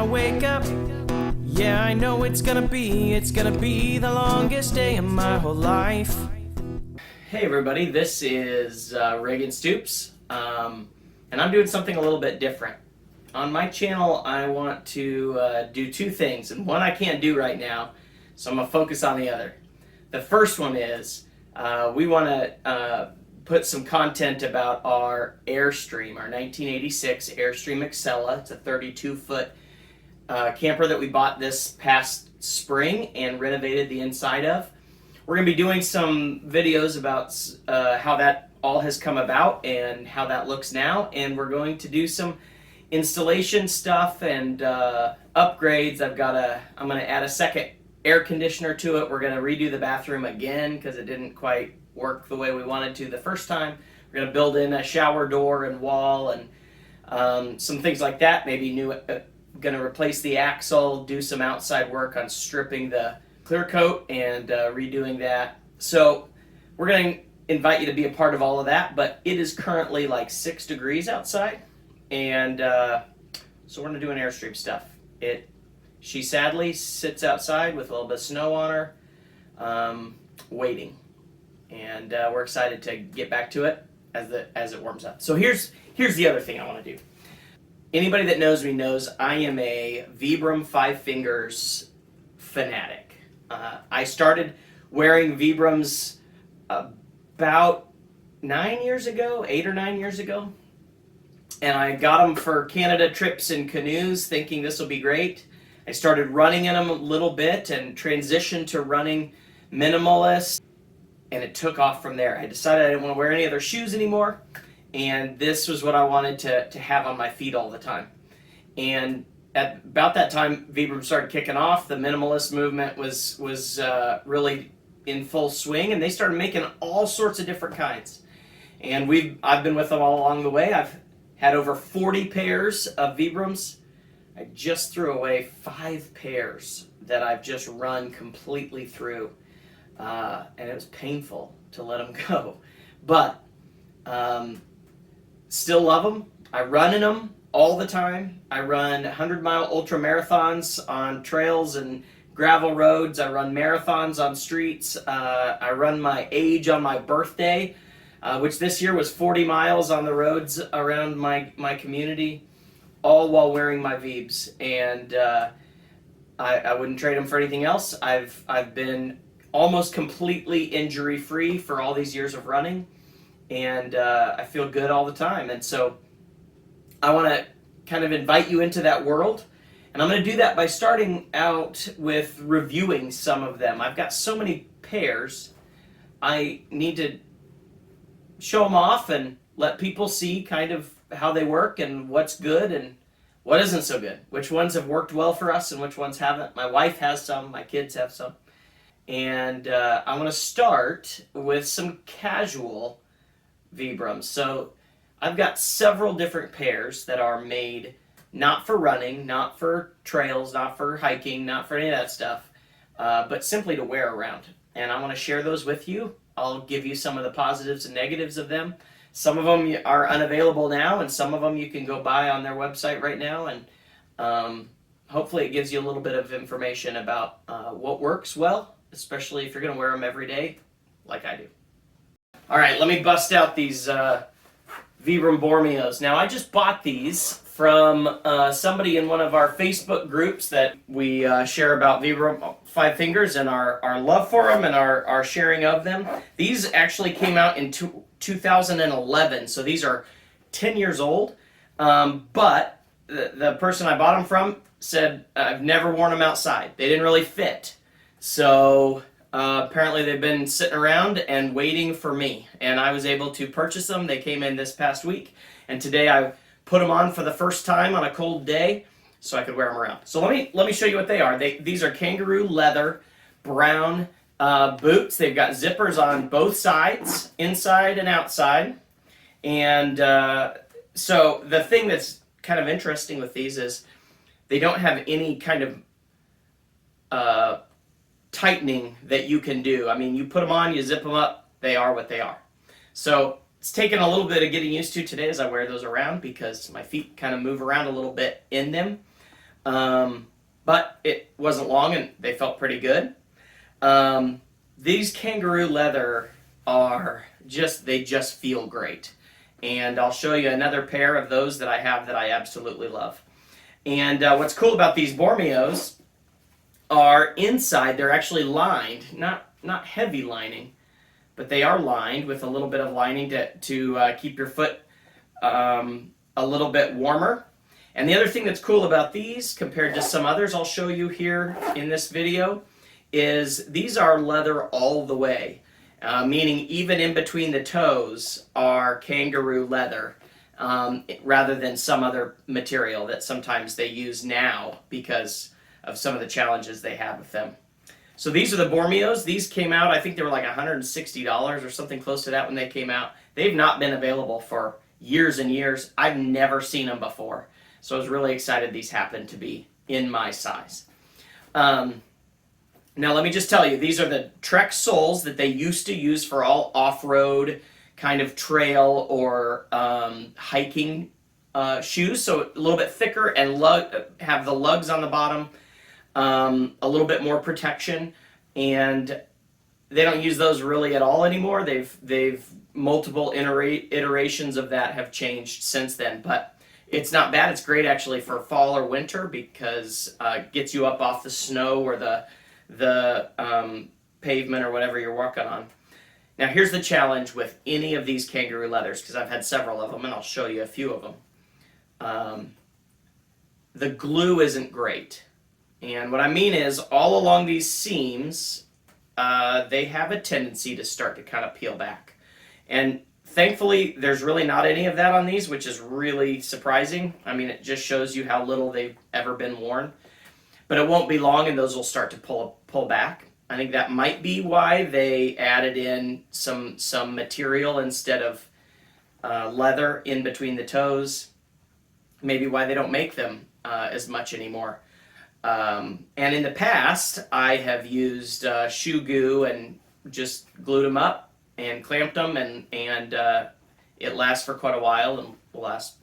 I wake up, yeah, I know it's gonna be the longest day of my whole life. Hey everybody, this is Reagan Stoops, and I'm doing something a little bit different. On my channel, I want to do two things, and one I can't do right now, so I'm going to focus on the other. The first one is we want to put some content about our Airstream, our 1986 Airstream Excella. It's a 32-foot camper that we bought this past spring and renovated the inside of. We're going to be doing some videos about how that all has come about and how that looks now, and we're going to do some installation stuff and upgrades. I'm going to add a second air conditioner to it. We're going to redo the bathroom again because it didn't quite work the way we wanted to the first time. We're going to build in a shower door and wall and some things like that. Maybe going to replace the axle, do some outside work on stripping the clear coat and redoing that. So we're going to invite you to be a part of all of that, but it is currently like 6 degrees outside, and so we're going to do an Airstream stuff. She sadly sits outside with a little bit of snow on her, waiting, and we're excited to get back to it as it warms up. So here's the other thing I want to do. Anybody that knows me knows I am a Vibram FiveFingers fanatic. I started wearing Vibrams about 8 or 9 years ago, and I got them for Canada trips and canoes, thinking this will be great. I started running in them a little bit and transitioned to running minimalist, and it took off from there. I decided I didn't want to wear any other shoes anymore, and this was what I wanted to have on my feet all the time. And at about that time, Vibram started kicking off. The minimalist movement was really in full swing, and they started making all sorts of different kinds. And I've been with them all along the way. I've had over 40 pairs of Vibrams. I just threw away 5 pairs that I've just run completely through, and it was painful to let them go. But still love them. I run in them all the time. I run 100-mile ultra marathons on trails and gravel roads. I run marathons on streets. I run my age on my birthday, which this year was 40 miles on the roads around my community, all while wearing my Vibs. And I wouldn't trade them for anything else. I've been almost completely injury-free for all these years of running, and I feel good all the time. And so I want to kind of invite you into that world, and I'm going to do that by starting out with reviewing some of them. I've got so many pairs, I need to show them off and let people see kind of how they work and what's good and what isn't so good, which ones have worked well for us and which ones haven't. My wife has some, my kids have some, and I want to start with some casual Vibrams. So I've got several different pairs that are made not for running, not for trails, not for hiking, not for any of that stuff, but simply to wear around. And I want to share those with you. I'll give you some of the positives and negatives of them. Some of them are unavailable now, and some of them you can go buy on their website right now. And hopefully it gives you a little bit of information about what works well, especially if you're going to wear them every day like I do. All right, let me bust out these Vibram Bormios. Now, I just bought these from somebody in one of our Facebook groups that we share about Vibram FiveFingers and our love for them and our sharing of them. These actually came out in 2011, so these are 10 years old. But the person I bought them from said, I've never worn them outside. They didn't really fit. So apparently they've been sitting around and waiting for me, and I was able to purchase them. They came in this past week, and today I put them on for the first time on a cold day so I could wear them around. So let me show you what they are. These are kangaroo leather brown boots. They've got zippers on both sides, inside and outside. And so the thing that's kind of interesting with these is they don't have any kind of tightening that you can do. I mean, you put them on, you zip them up, they are what they are. So it's taken a little bit of getting used to today as I wear those around because my feet kind of move around a little bit in them. But it wasn't long and they felt pretty good. These kangaroo leather are they just feel great. And I'll show you another pair of those that I have that I absolutely love. And what's cool about these Bormios are inside, they're actually lined, not heavy lining, but they are lined with a little bit of lining to keep your foot a little bit warmer. And the other thing that's cool about these compared to some others I'll show you here in this video is these are leather all the way, meaning even in between the toes are kangaroo leather, rather than some other material that sometimes they use now because of some of the challenges they have with them. So these are the Bormios. These came out, I think they were like $160 or something close to that when they came out. They've not been available for years and years. I've never seen them before. So I was really excited these happened to be in my size. Now let me just tell you, these are the Trek soles that they used to use for all off-road kind of trail or hiking shoes. So a little bit thicker and have the lugs on the bottom, a little bit more protection, and they don't use those really at all anymore. They've multiple iterations of that have changed since then, but it's not bad. It's great actually for fall or winter because it gets you up off the snow or the pavement or whatever you're walking on. Now here's the challenge with any of these kangaroo leathers, because I've had several of them and I'll show you a few of them. The glue isn't great. And what I mean is all along these seams, they have a tendency to start to kind of peel back. And thankfully, there's really not any of that on these, which is really surprising. I mean, it just shows you how little they've ever been worn. But it won't be long and those will start to pull back. I think that might be why they added in some material instead of leather in between the toes. Maybe why they don't make them as much anymore. And in the past, I have used shoe goo and just glued them up and clamped them, and it lasts for quite a while and will last.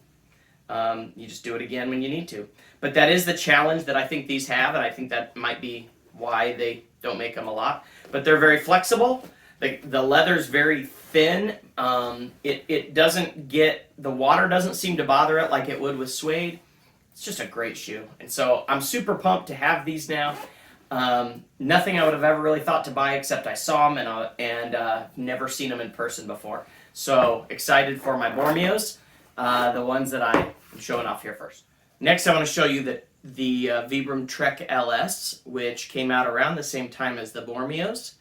You just do it again when you need to. But that is the challenge that I think these have, and I think that might be why they don't make them a lot. But they're very flexible. The leather's very thin. It doesn't the water doesn't seem to bother it like it would with suede. It's just a great shoe. And so I'm super pumped to have these now. Nothing I would have ever really thought to buy except I saw them and never seen them in person before. So excited for my Bormios, the ones that I'm showing off here first. Next I want to show you the Vibram Trek LS, which came out around the same time as the Bormios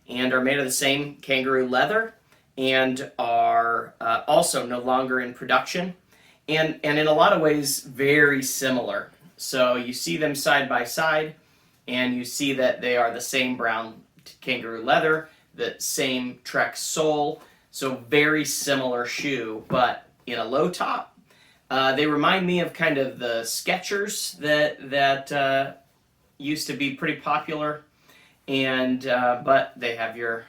and are made of the same kangaroo leather and are also no longer in production and in a lot of ways very similar. So you see them side by side and you see that they are the same brown kangaroo leather, the same Trek sole, so very similar shoe, but in a low top. They remind me of kind of the Skechers that used to be pretty popular, and but they have your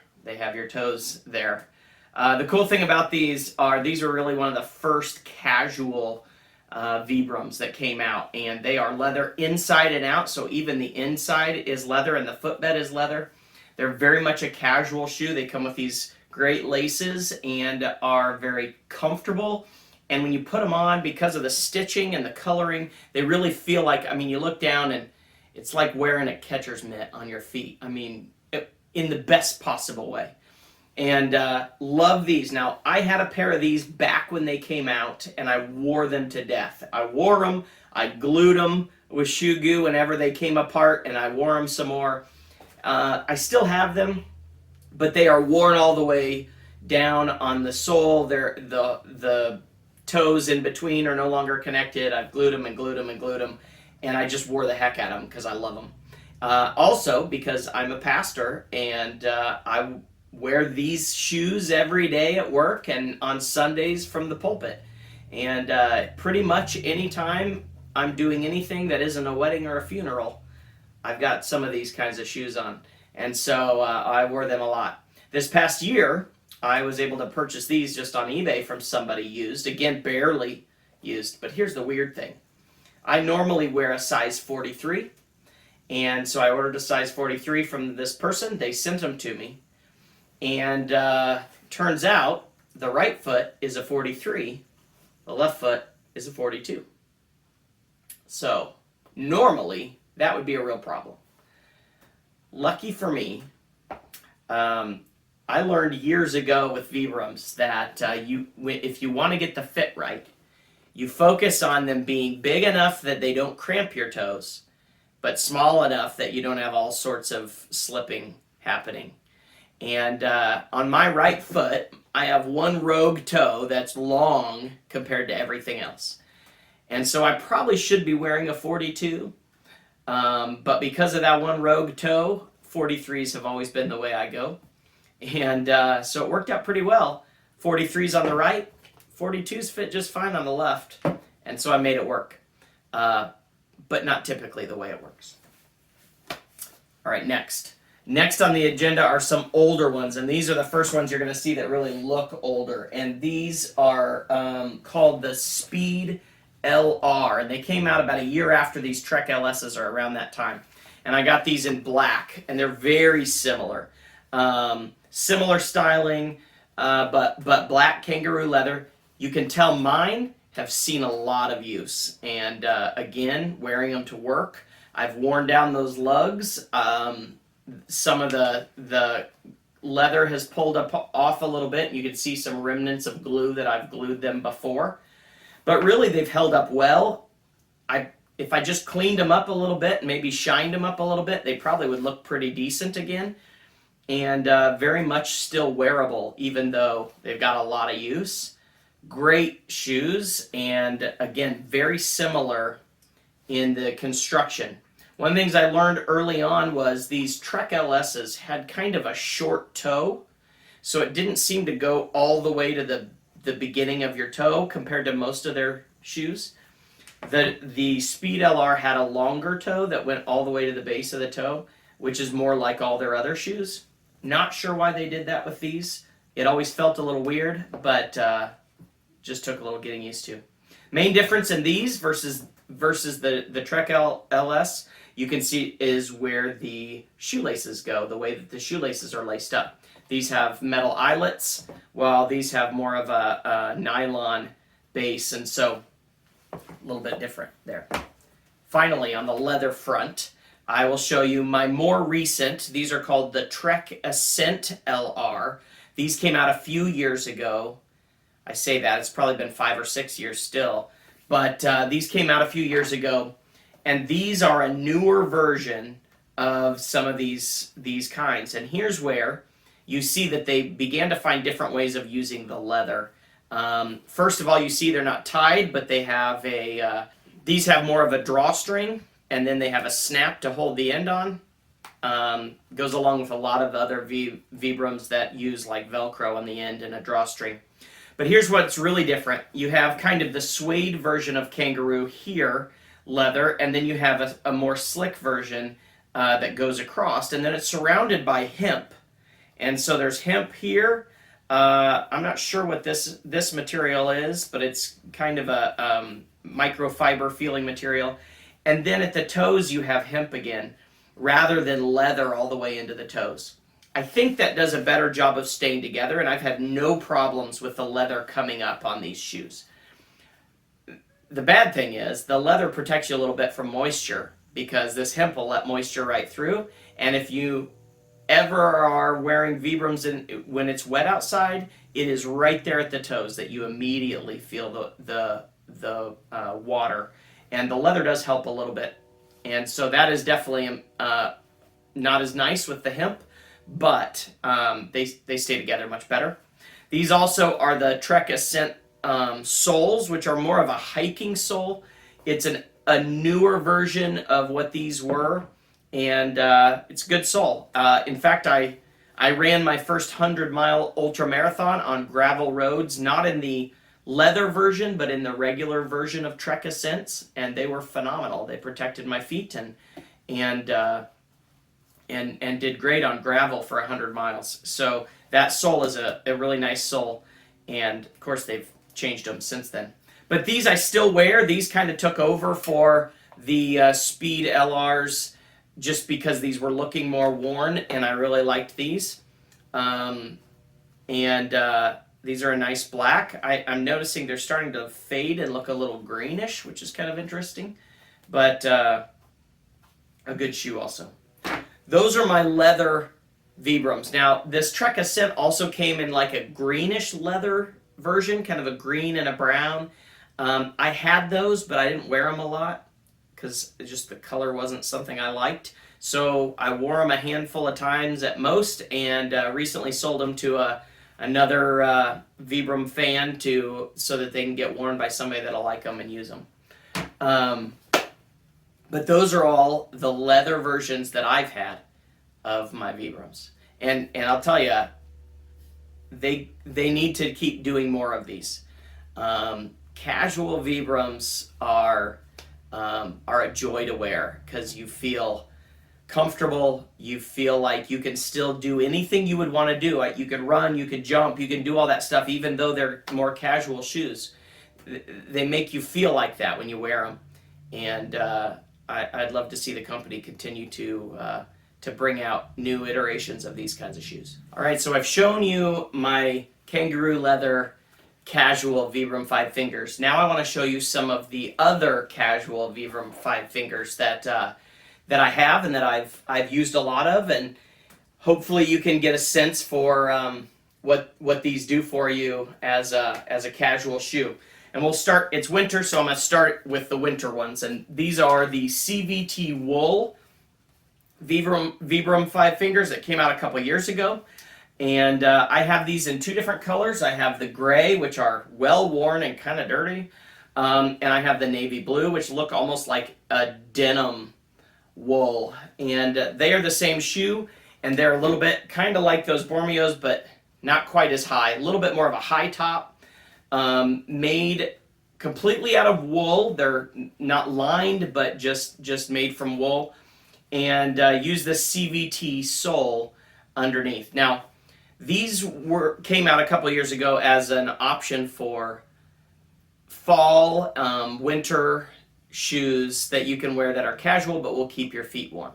toes there. The cool thing about these are really one of the first casual Vibrams that came out, and they are leather inside and out, so even the inside is leather and the footbed is leather. They're very much a casual shoe. They come with these great laces and are very comfortable. And when you put them on, because of the stitching and the coloring, they really feel like, I mean, you look down and it's like wearing a catcher's mitt on your feet. I mean, in the best possible way. And love these. Now, I had a pair of these back when they came out, and I wore them to death. I wore them, I glued them with shoe goo whenever they came apart, and I wore them some more. I still have them, but they are worn all the way down on the sole. The toes in between are no longer connected. I've glued them and glued them and glued them, and I just wore the heck out of them because I love them. Also, because I'm a pastor, and I wear these shoes every day at work and on Sundays from the pulpit. And pretty much anytime I'm doing anything that isn't a wedding or a funeral, I've got some of these kinds of shoes on. And so I wore them a lot. This past year, I was able to purchase these just on eBay from somebody used. Again, barely used. But here's the weird thing. I normally wear a size 43, and so I ordered a size 43 from this person. They sent them to me, and turns out the right foot is a 43, the left foot is a 42. So normally that would be a real problem. Lucky for me, I learned years ago with Vibrams that if you want to get the fit right, you focus on them being big enough that they don't cramp your toes, but small enough that you don't have all sorts of slipping happening. And on my right foot, I have one rogue toe that's long compared to everything else. And so I probably should be wearing a 42, but because of that one rogue toe, 43s have always been the way I go. And so it worked out pretty well. 43s on the right, 42s fit just fine on the left. And so I made it work, but not typically the way it works. All right, next. Next on the agenda are some older ones, and these are the first ones you're going to see that really look older. And these are called the Speed LR, and they came out about a year after these Trek LSs, or around that time. And I got these in black, and they're very similar. Similar styling, but black kangaroo leather. You can tell mine have seen a lot of use, and again, wearing them to work. I've worn down those lugs. Some of the leather has pulled off a little bit. You can see some remnants of glue that I've glued them before. But really, they've held up well. If I just cleaned them up a little bit, maybe shined them up a little bit, they probably would look pretty decent again. And very much still wearable, even though they've got a lot of use. Great shoes, and again, very similar in the construction. One of the things I learned early on was these Trek LSs had kind of a short toe, so it didn't seem to go all the way to the beginning of your toe compared to most of their shoes. The Speed LR had a longer toe that went all the way to the base of the toe, which is more like all their other shoes. Not sure why they did that with these. It always felt a little weird, but just took a little getting used to. Main difference in these versus the Trek LS, you can see, is where the shoelaces go, the way that the shoelaces are laced up. These have metal eyelets, while these have more of a nylon base, and so a little bit different there. Finally, on the leather front, I will show you my more recent. These are called the Trek Ascent LR. These came out a few years ago. I say that, it's probably been 5 or 6 years still. But these came out a few years ago, and these are a newer version of some of these kinds. And here's where you see that they began to find different ways of using the leather. First of all, you see they're not tied, but they have these have more of a drawstring, and then they have a snap to hold the end on. Goes along with a lot of other Vibrams that use like Velcro on the end and a drawstring. But here's what's really different. You have kind of the suede version of kangaroo here, leather, and then you have a more slick version that goes across, and then it's surrounded by hemp. And so there's hemp here. I'm not sure what this material is, but it's kind of a microfiber feeling material. And then at the toes you have hemp again, rather than leather all the way into the toes. I think that does a better job of staying together, and I've had no problems with the leather coming up on these shoes. The bad thing is the leather protects you a little bit from moisture, because this hemp will let moisture right through, and if you ever are wearing Vibrams when it's wet outside, it is right there at the toes that you immediately feel the water, and the leather does help a little bit. And so that is definitely not as nice with the hemp, but they stay together much better. These also are the Trek Ascent soles, which are more of a hiking sole. It's a newer version of what these were, and it's a good sole. In fact, I ran my first 100-mile ultra marathon on gravel roads, not in the leather version, but in the regular version of Trek Ascents, and they were phenomenal. They protected my feet and did great on gravel for 100 miles. So that sole is a really nice sole, and of course they've changed them since then. But these I still wear. These kind of took over for the Speed LRs just because these were looking more worn, and I really liked these. These are a nice black. I'm noticing they're starting to fade and look a little greenish, which is kind of interesting. But a good shoe also. Those are my leather Vibrams. Now, this Trek Ascent also came in like a greenish leather version, kind of a green and a brown. I had those, but I didn't wear them a lot because just the color wasn't something I liked. So I wore them a handful of times at most, and recently sold them to another Vibram fan so that they can get worn by somebody that'll like them and use them. But those are all the leather versions that I've had of my Vibrams. And I'll tell you, they need to keep doing more of these. Casual Vibrams are a joy to wear because you feel comfortable. You feel like you can still do anything you would want to do. You could run, you could jump, you can do all that stuff, even though they're more casual shoes. They make you feel like that when you wear them. And I'd love to see the company continue to bring out new iterations of these kinds of shoes. All right, so I've shown you my kangaroo leather casual Vibram FiveFingers. Now I want to show you some of the other casual Vibram FiveFingers that I have and that I've used a lot of, and hopefully you can get a sense for what these do for you as a casual shoe. And we'll start. It's winter, so I'm going to start with the winter ones, and these are the CVT-Wool Vibram FiveFingers that came out a couple years ago. And I have these in two different colors. I have the gray, which are well worn and kind of dirty, and I have the navy blue, which look almost like a denim wool. And they are the same shoe, and they're a little bit kind of like those Bormios, but not quite as high. A little bit more of a high top, made completely out of wool. They're not lined, but just made from wool, and use the CVT sole underneath. Now, these came out a couple years ago as an option for fall, winter shoes that you can wear that are casual but will keep your feet warm.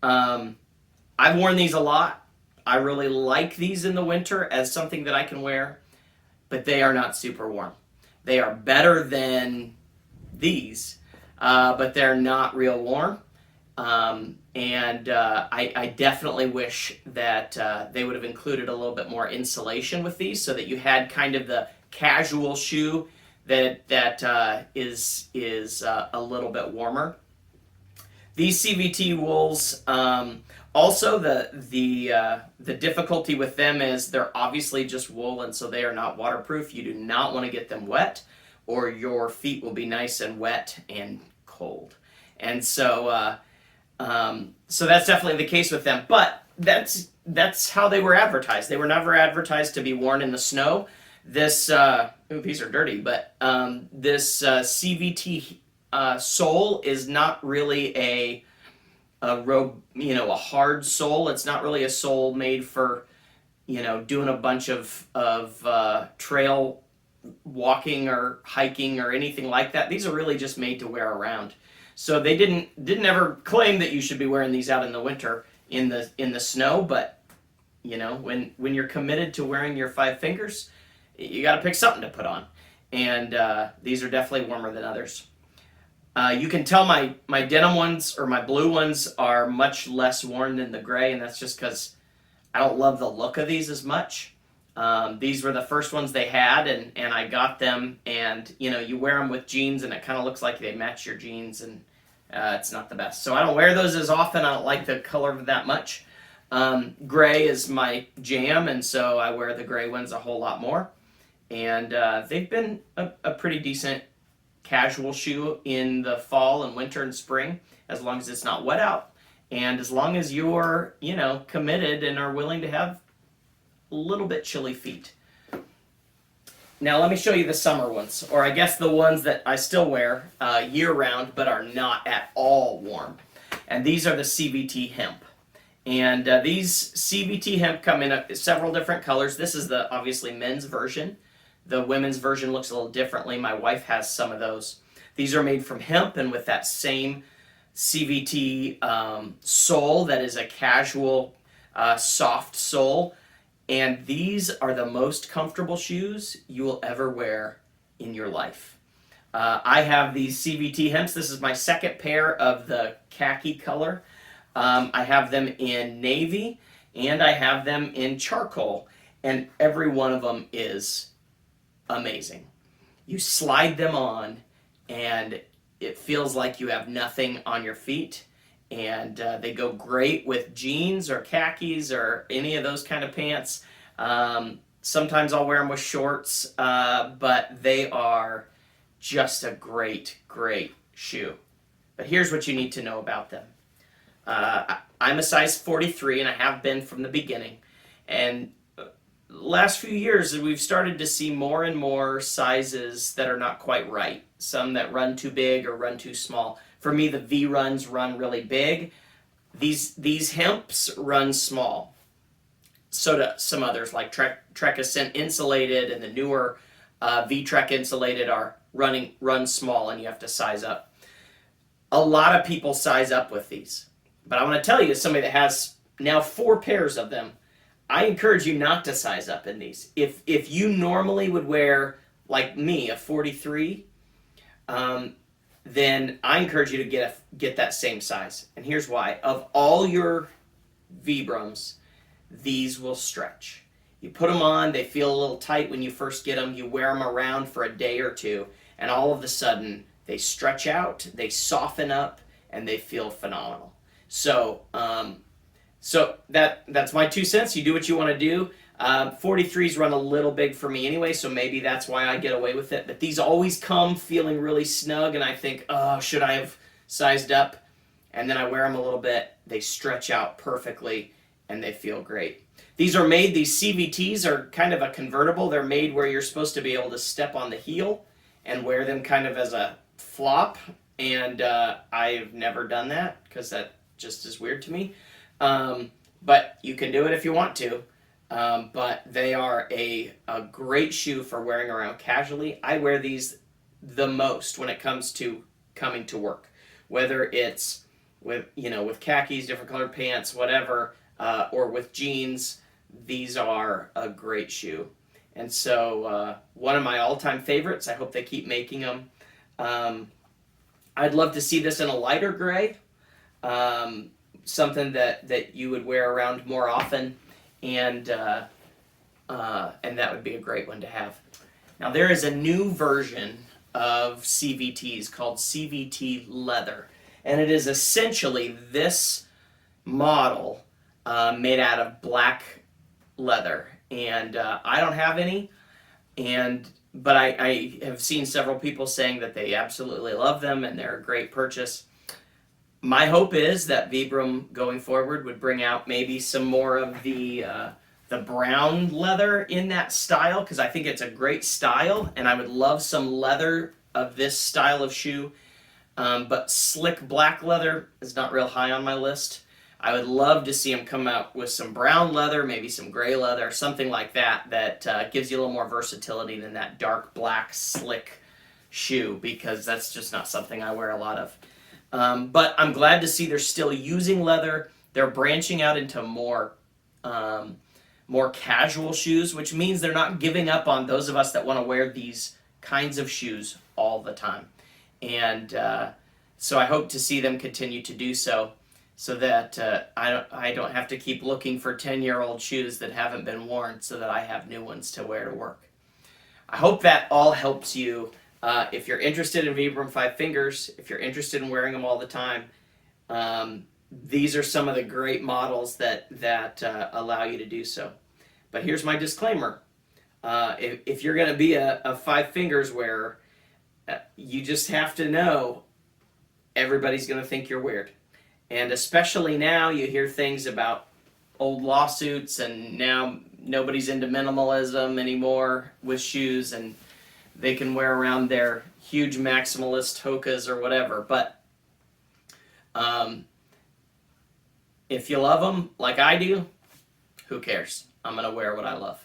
I've worn these a lot. I really like these in the winter as something that I can wear, but they are not super warm. They are better than these, but they're not real warm. I definitely wish that they would have included a little bit more insulation with these, so that you had kind of the casual shoe that is a little bit warmer. These CVT wools, also the difficulty with them is they're obviously just wool, and so they are not waterproof. You do not want to get them wet, or your feet will be nice and wet and cold. And so that's definitely the case with them. But that's how they were advertised. They were never advertised to be worn in the snow. This these are dirty, but this CVT sole is not really a hard sole. It's not really a sole made for doing a bunch of trail walking or hiking or anything like that. These are really just made to wear around. So they didn't ever claim that you should be wearing these out in the winter in the snow, but when you're committed to wearing your FiveFingers, you got to pick something to put on, and these are definitely warmer than others. You can tell my denim ones, or my blue ones, are much less worn than the gray, and that's just because I don't love the look of these as much. These were the first ones they had, and I got them, and you wear them with jeans, and it kind of looks like they match your jeans, and it's not the best. So I don't wear those as often. I don't like the color that much. Gray is my jam, and so I wear the gray ones a whole lot more. And they've been a pretty decent casual shoe in the fall and winter and spring, as long as it's not wet out, and as long as you're committed and are willing to have a little bit chilly feet. Now let me show you the summer ones, or I guess the ones that I still wear year-round but are not at all warm. And these are the CVT-Hemp. And these CVT-Hemp come in several different colors. This is the obviously men's version. The women's version looks a little differently. My wife has some of those. These are made from hemp and with that same CVT sole that is a casual, soft sole. And these are the most comfortable shoes you will ever wear in your life. I have these CVT-Hemps. This is my second pair of the khaki color. I have them in navy and I have them in charcoal. And every one of them is amazing. You slide them on and it feels like you have nothing on your feet. And they go great with jeans or khakis or any of those kind of pants. Sometimes I'll wear them with shorts, but they are just a great, great shoe. But here's what you need to know about them. I'm a size 43 and I have been from the beginning. And last few years we've started to see more and more sizes that are not quite right. Some that run too big or run too small. For me, the V runs run really big. These Hemps run small. So do some others like Trek Ascent Insulated and the newer V-Trek Insulated run small and you have to size up. A lot of people size up with these. But I want to tell you, as somebody that has now 4 pairs of them, I encourage you not to size up in these. If you normally would wear, like me, a 43, then I encourage you to get that same size. And here's why. Of all your Vibrams, these will stretch. You put them on, they feel a little tight when you first get them. You wear them around for a day or two, and all of a sudden, they stretch out, they soften up, and they feel phenomenal. So, that's my 2 cents. You do what you want to do. 43s run a little big for me anyway, so maybe that's why I get away with it. But these always come feeling really snug, and I think, oh, should I have sized up? And then I wear them a little bit. They stretch out perfectly, and they feel great. These CVTs are kind of a convertible. They're made where you're supposed to be able to step on the heel and wear them kind of as a flop. And I've never done that because that just is weird to me. But you can do it if you want to. But they are a great shoe for wearing around casually. I wear these the most when it comes to coming to work, whether it's with khakis, different colored pants, whatever, or with jeans. These are a great shoe. And so one of my all-time favorites. I hope they keep making them. I'd love to see this in a lighter gray, something that you would wear around more often, and that would be a great one to have. Now there is a new version of CVTs called CVT Leather, and it is essentially this model made out of black leather. And I don't have any, but I have seen several people saying that they absolutely love them and they're a great purchase. My hope is that Vibram going forward would bring out maybe some more of the brown leather in that style, because I think it's a great style and I would love some leather of this style of shoe. But slick black leather is not real high on my list. I would love to see them come out with some brown leather, maybe some gray leather, something like that gives you a little more versatility than that dark black slick shoe, because that's just not something I wear a lot of. But I'm glad to see they're still using leather. They're branching out into more casual shoes, which means they're not giving up on those of us that want to wear these kinds of shoes all the time. And so I hope to see them continue to do so that I don't have to keep looking for 10-year-old shoes that haven't been worn, so that I have new ones to wear to work. I hope that all helps you. If you're interested in Vibram FiveFingers, if you're interested in wearing them all the time, these are some of the great models that allow you to do so. But here's my disclaimer. If you're going to be a FiveFingers wearer, you just have to know everybody's going to think you're weird. And especially now, you hear things about old lawsuits, and now nobody's into minimalism anymore with shoes, and they can wear around their huge maximalist Hokas or whatever. But if you love them like I do, who cares? I'm going to wear what I love.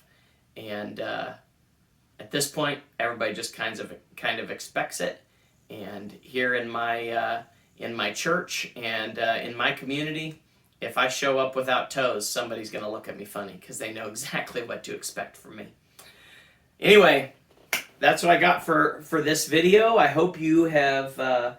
And at this point, everybody just kind of expects it. And here in my church and in my community, if I show up without toes, somebody's going to look at me funny because they know exactly what to expect from me. Anyway, that's what I got for this video. I hope you have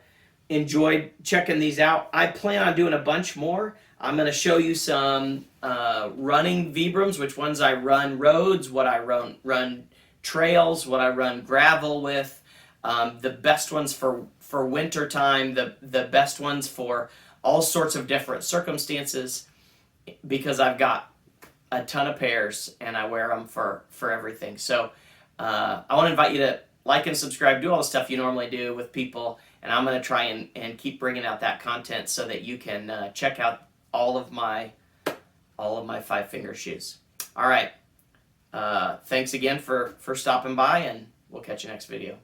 enjoyed checking these out. I plan on doing a bunch more. I'm going to show you some running Vibrams, which ones I run roads, what I run trails, what I run gravel with, the best ones for winter time, the best ones for all sorts of different circumstances, because I've got a ton of pairs and I wear them for everything. So I want to invite you to like and subscribe, do all the stuff you normally do with people, and I'm going to try and keep bringing out that content so that you can check out all of my Five Finger shoes. All right. Thanks again for stopping by, and we'll catch you next video.